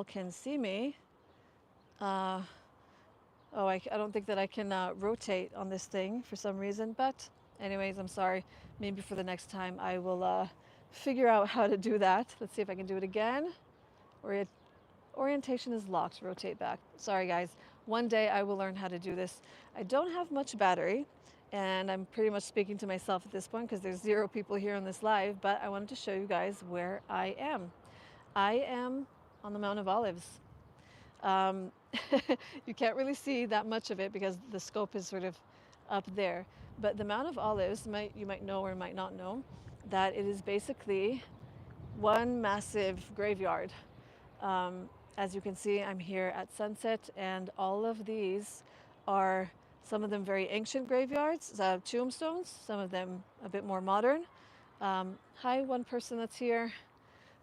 can see me. Uh, I don't think that I can rotate on this thing for some reason, but anyways, I'm sorry. Maybe for the next time I will figure out how to do that. Let's see if I can do it again. Orient- Orientation is locked, rotate back. Sorry guys, one day I will learn how to do this. I don't have much battery, and I'm pretty much speaking to myself at this point because there's 0 people here on this live, but I wanted to show you guys where I am. I am on the Mount of Olives. Um, you can't really see that much of it because the scope is sort of up there. But the Mount of Olives, you might know or might not know, that it is basically one massive graveyard. Um, as you can see, I'm here at sunset, and all of these are some of them very ancient graveyards, tombstones, some of them a bit more modern. Hi, one person that's here.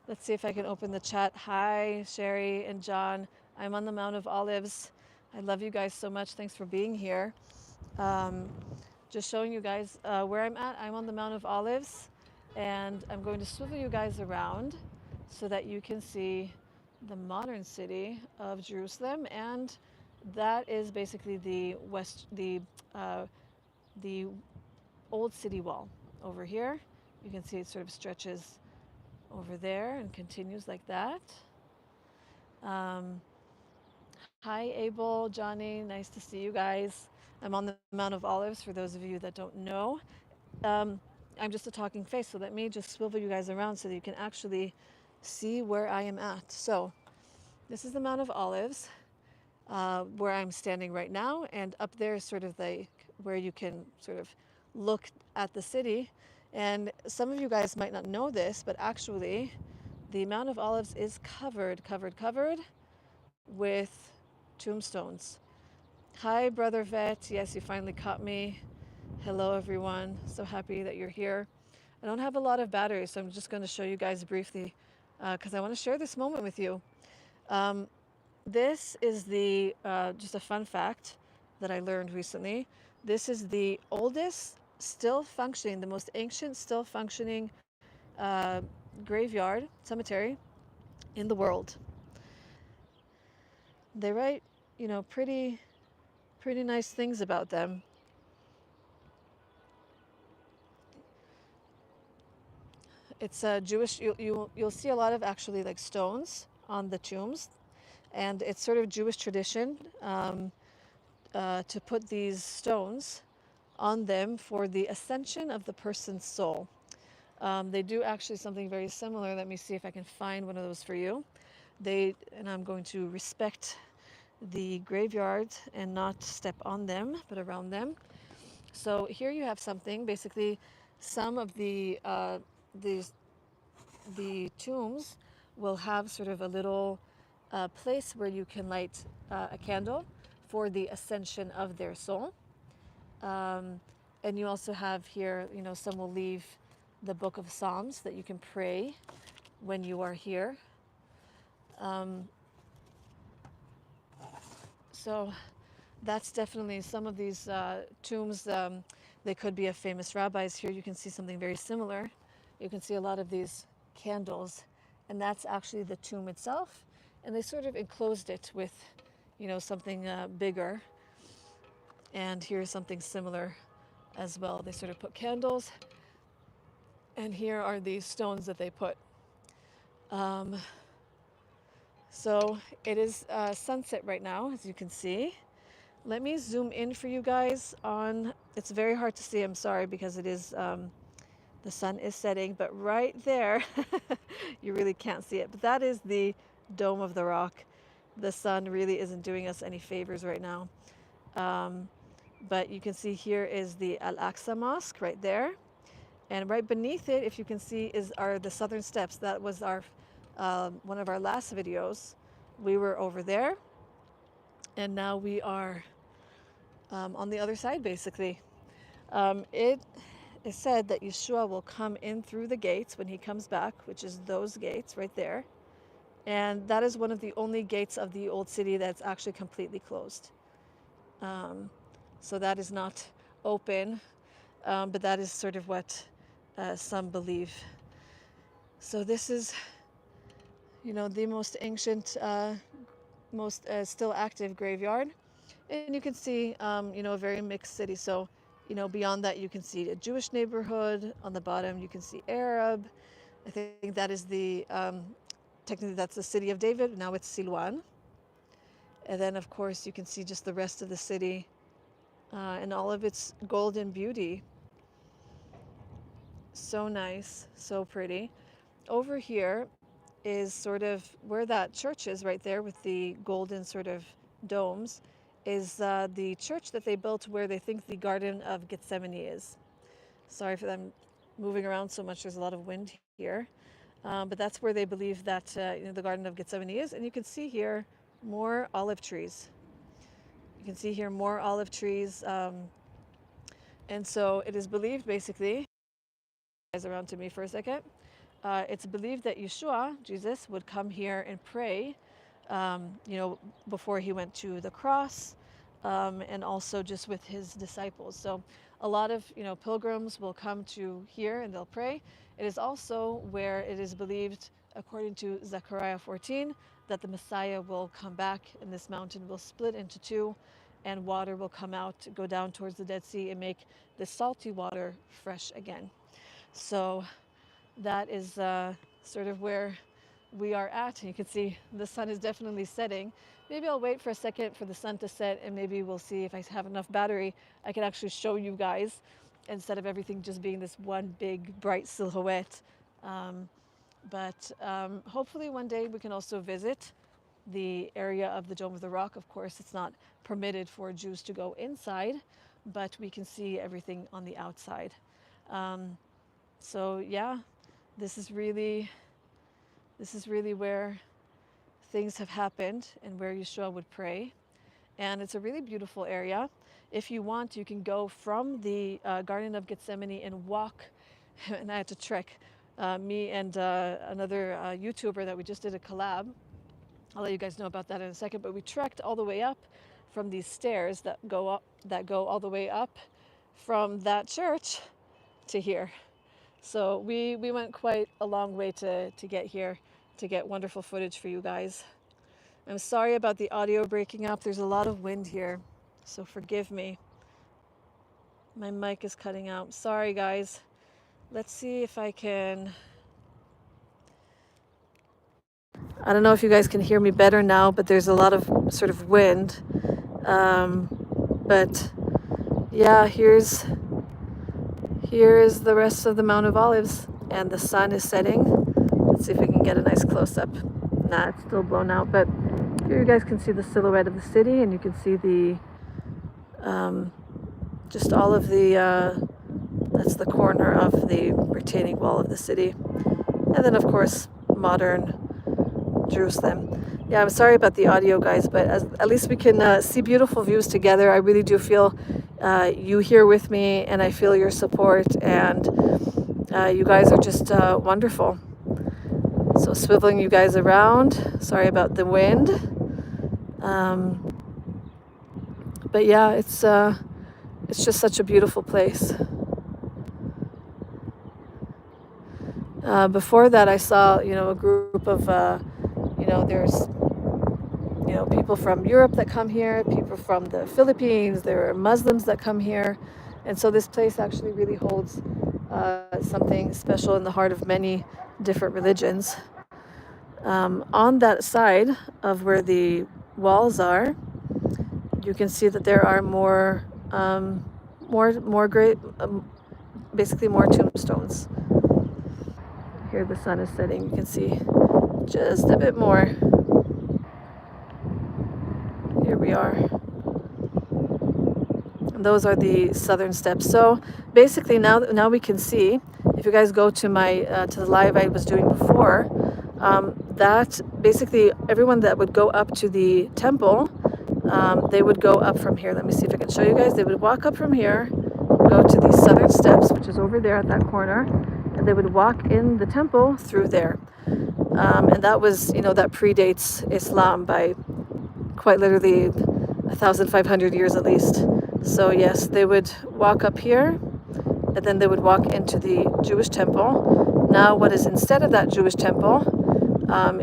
Let's see if I can open the chat. Hi, Sherry and John. I'm on the Mount of Olives. I love you guys so much. Thanks for being here. Um, just showing you guys where I'm at. I'm on the Mount of Olives, and I'm going to swivel you guys around so that you can see the modern city of Jerusalem, and that is basically uh, the old city wall over here. You can see it sort of stretches over there and continues like that. Um, Hi, Abel, Johnny, nice to see you guys. I'm on the Mount of Olives for those of you that don't know. Um, I'm just a talking face, so let me just swivel you guys around so that you can actually see where I am at. So, this is the Mount of Olives, where I'm standing right now, and up there is sort of where you can sort of look at the city. And some of you guys might not know this, but actually, the Mount of Olives is covered with tombstones. Hi, Brother Vet. Yes, you finally caught me. Hello, everyone. So happy that you're here. I don't have a lot of battery, so I'm just going to show you guys briefly because I want to share this moment with you. Um, this is just a fun fact that I learned recently. This is the oldest still functioning, the most ancient still functioning uh, graveyard, cemetery in the world. They write, pretty nice things about them. It's a Jewish. You'll see a lot of actually like stones on the tombs, and it's sort of Jewish tradition to put these stones on them for the ascension of the person's soul. They do actually something very similar. Let me see if I can find one of those for you. And I'm going to respect the graveyard and not step on them, but around them. So here you have something. Basically, some of these the tombs will have sort of a little place where you can light a candle for the ascension of their soul. Um, and you also have here, some will leave the book of Psalms that you can pray when you are here. Um, so that's definitely some of these tombs. They could be of famous rabbis. Here you can see something very similar. You can see a lot of these candles, and that's actually the tomb itself. And they sort of enclosed it with, something bigger. And here's something similar as well. They sort of put candles, and here are these stones that they put. Um, so it is sunset right now, as you can see. Let me zoom in for you guys on. It's very hard to see. I'm sorry because it is the sun is setting, but right there, you really can't see it. But that is the Dome of the Rock. The sun really isn't doing us any favors right now. Um, but you can see here is the Al Aqsa Mosque right there. And right beneath it, if you can see, are the Southern Steps. That was our one of our last videos. We were over there, and now we are on the other side, basically. It is said that Yeshua will come in through the gates when he comes back, which is those gates right there. And that is one of the only gates of the old city that's actually completely closed. Um, so that is not open, but that is sort of what some believe. So this is, the most ancient, most still active graveyard. And you can see, a very mixed city. So, beyond that, you can see a Jewish neighborhood. On the bottom, you can see Arab. I think that is technically that's the city of David. Now it's Silwan. And then, of course, you can see just the rest of the city and all of its golden beauty. So nice, so pretty. Over here is sort of where that church is right there with the golden sort of domes, is the church that they built where they think the Garden of Gethsemane is. Sorry for them moving around so much. There's a lot of wind here. But that's where they believe that the Garden of Gethsemane is. And you can see here more olive trees. You can see here more olive trees. And so it is believed, basically, guys around to me for a second. It's believed that Yeshua, Jesus, would come here and pray, before he went to the cross, and also just with his disciples. So a lot of, pilgrims will come to here and they'll pray. It is also where it is believed, according to Zechariah 14, that the Messiah will come back and this mountain will split into two and water will come out, go down towards the Dead Sea and make the salty water fresh again. So that is sort of where we are at. And you can see the sun is definitely setting. Maybe I'll wait for a second for the sun to set and maybe we'll see if I have enough battery. I can actually show you guys instead of everything just being this one big bright silhouette. But hopefully one day we can also visit the area of the Dome of the Rock. Of course, it's not permitted for Jews to go inside, but we can see everything on the outside. So yeah, this is really where things have happened and where Yeshua would pray. And it's a really beautiful area. If you want, you can go from the Garden of Gethsemane and walk. And I had to trek. Me and another YouTuber that we just did a collab. I'll let you guys know about that in a second. But we trekked all the way up from these stairs that go all the way up from that church to here. So we went quite a long way to get here, to get wonderful footage for you guys. I'm sorry about the audio breaking up. There's a lot of wind here, so forgive me. My mic is cutting out. Sorry, guys. Let's see if I can... I don't know if you guys can hear me better now, but there's a lot of sort of wind. But yeah, here's the rest of the Mount of Olives, and the sun is setting. Let's see if we can get a nice close-up. Nah, it's still blown out, but here you guys can see the silhouette of the city, and you can see the just all of the that's the corner of the retaining wall of the city, and then of course modern Jerusalem. Yeah, I'm sorry about the audio, guys, but at least we can see beautiful views together. I really do feel you here with me, and I feel your support, and you guys are just wonderful. So swiveling you guys around. Sorry about the wind. But yeah, it's just such a beautiful place. Before that, I saw, a group of, there's, people from Europe that come here, people from the Philippines, there are Muslims that come here. And so this place actually really holds something special in the heart of many different religions. On that side of where the walls are, you can see that there are more great, basically more tombstones. Here the sun is setting. You can see just a bit more. Here we are. And those are the southern steps. So basically now we can see, if you guys go to my to the live I was doing before, that basically everyone that would go up to the temple, they would go up from here. Let me see if I can show you guys. They would walk up from here, go to the southern steps, which is over there at that corner, and they would walk in the temple through there. And that was, that predates Islam by quite literally 1,500 years at least. So yes, they would walk up here, and then they would walk into the Jewish temple. Now what is instead of that Jewish temple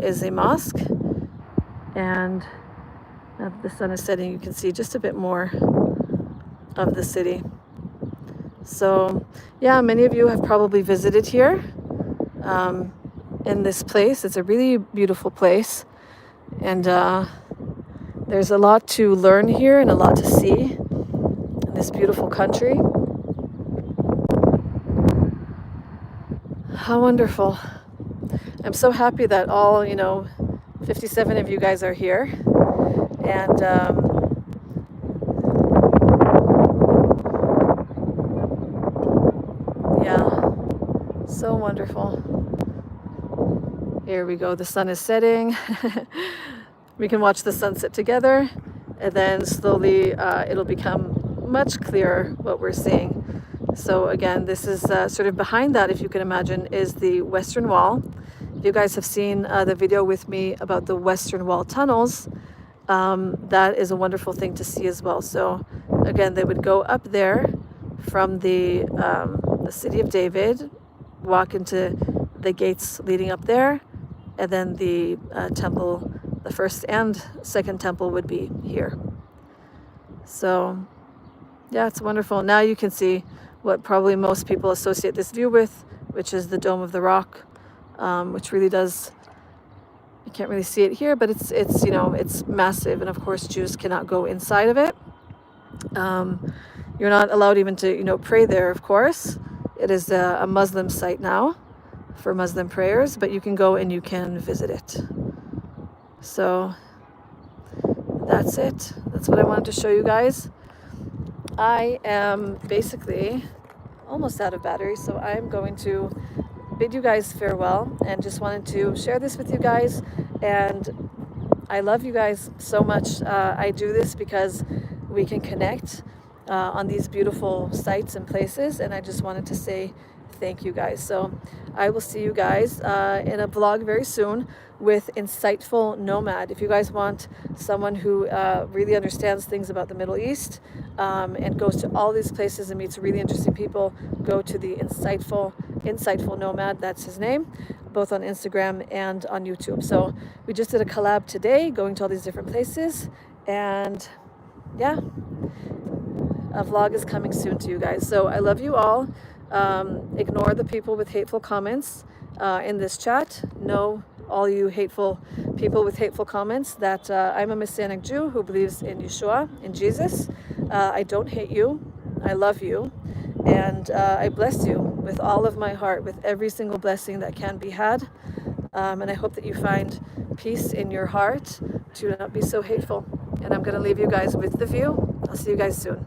is a mosque. And now that the sun is setting, you can see just a bit more of the city. So yeah, many of you have probably visited here in this place. It's a really beautiful place. And there's a lot to learn here and a lot to see in this beautiful country. How wonderful. I'm so happy that all, 57 of you guys are here. And yeah, so wonderful. Here we go. The sun is setting. We can watch the sunset together, and then slowly it'll become much clearer what we're seeing. So again, this is sort of behind that, if you can imagine, is the Western Wall. If you guys have seen the video with me about the Western Wall tunnels, that is a wonderful thing to see as well. So again, they would go up there from the city of David, walk into the gates leading up there, and then the temple, the first and second temple, would be here. So yeah, it's wonderful. Now you can see what probably most people associate this view with, which is the Dome of the Rock, which really does, you can't really see it here, but it's massive, and of course Jews cannot go inside of it. You're not allowed even to pray there, of course. It is a Muslim site now for Muslim prayers, but you can go and you can visit it. So that's it. That's what I wanted to show you guys. I am basically almost out of battery, so I'm going to bid you guys farewell, and just wanted to share this with you guys. And I love you guys so much. I do this because we can connect on these beautiful sites and places, and I just wanted to say thank you guys. So I will see you guys in a vlog very soon with Insightful Nomad. If you guys want someone who really understands things about the Middle East and goes to all these places and meets really interesting people, go to the Insightful Nomad, that's his name, both on Instagram and on YouTube. So we just did a collab today, going to all these different places, and yeah, a vlog is coming soon to you guys. So I love you all. Ignore the people with hateful comments in this chat. Know, all you hateful people with hateful comments, that I'm a Messianic Jew who believes in Yeshua, in Jesus. I don't hate you. I love you. And I bless you with all of my heart, with every single blessing that can be had. And I hope that you find peace in your heart to not be so hateful. And I'm going to leave you guys with the view. I'll see you guys soon.